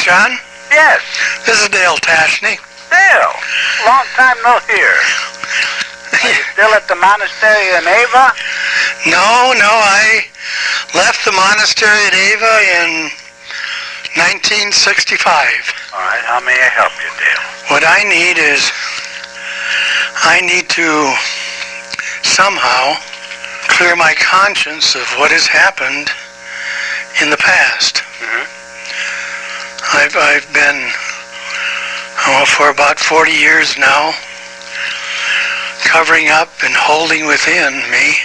John? Yes. This is Dale Tacheny. Dale, long time no hear. Are you still at the monastery in Ava? No, I left the monastery at Ava in 1965. All right, how may I help you, Dale? What I need to somehow clear my conscience of what has happened in the past. Mm-hmm. I've been, for about 40 years now, covering up and holding within me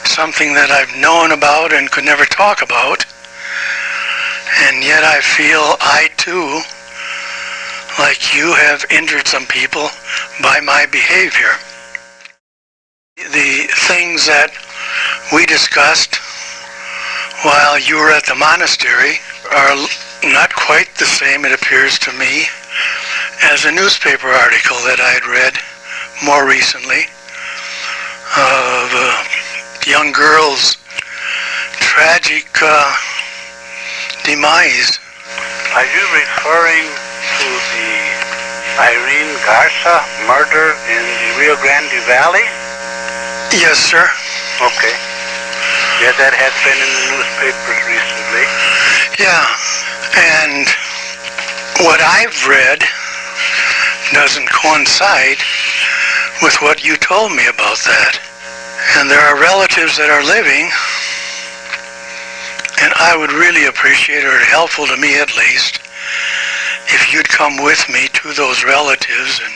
something that I've known about and could never talk about. And yet I feel I too, like you, have injured some people by my behavior. The things that we discussed while you were at the monastery are not quite the same, it appears to me, as a newspaper article that I had read more recently of a young girl's tragic demise. Are you referring to the Irene Garza murder in the Rio Grande Valley? Yes, sir. Okay. Yeah, that has been in the newspapers recently. Yeah, and what I've read doesn't coincide with what you told me about that. And there are relatives that are living, and I would really appreciate, or helpful to me at least, if you'd come with me to those relatives and...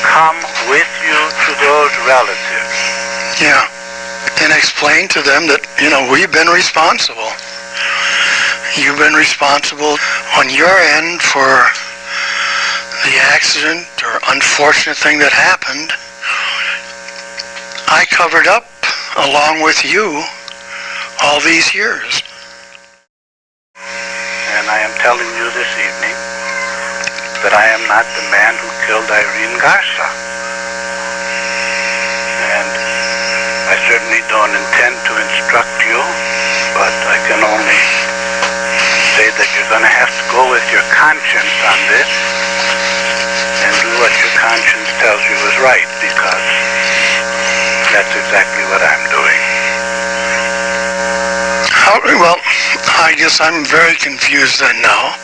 Come with you to those relatives? Yeah, and explain to them that, we've been responsible. You've been responsible on your end for the accident or unfortunate thing that happened. I covered up along with you all these years. And I am telling you this evening that I am not the man who killed Irene Garza. And I certainly don't intend to instruct you, but I can only say that you're going to have to go with your conscience on this and do what your conscience tells you is right, because that's exactly what I'm doing. Well, I guess I'm very confused then now,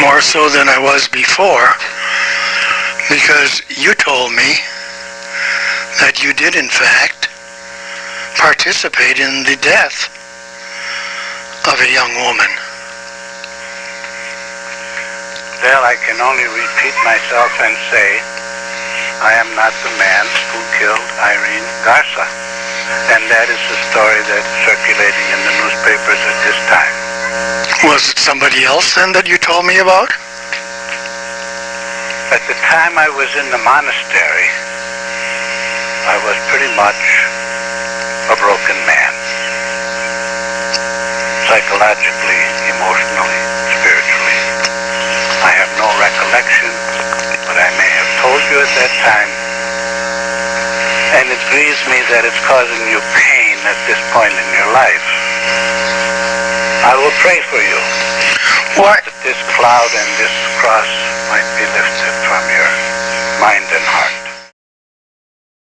more so than I was before, because you told me that you did in fact participate in the death of a young woman. Well, I can only repeat myself and say I am not the man who killed Irene Garza. And that is the story that's circulating in the newspapers at this time. Was it somebody else then that you told me about? At the time I was in the monastery, I was pretty much a broken man. Psychologically, emotionally, spiritually. I have no recollection, but I may have told you at that time. And it grieves me that it's causing you pain at this point in your life. I will pray for you. What? That this cloud and this cross might be lifted from your mind and heart.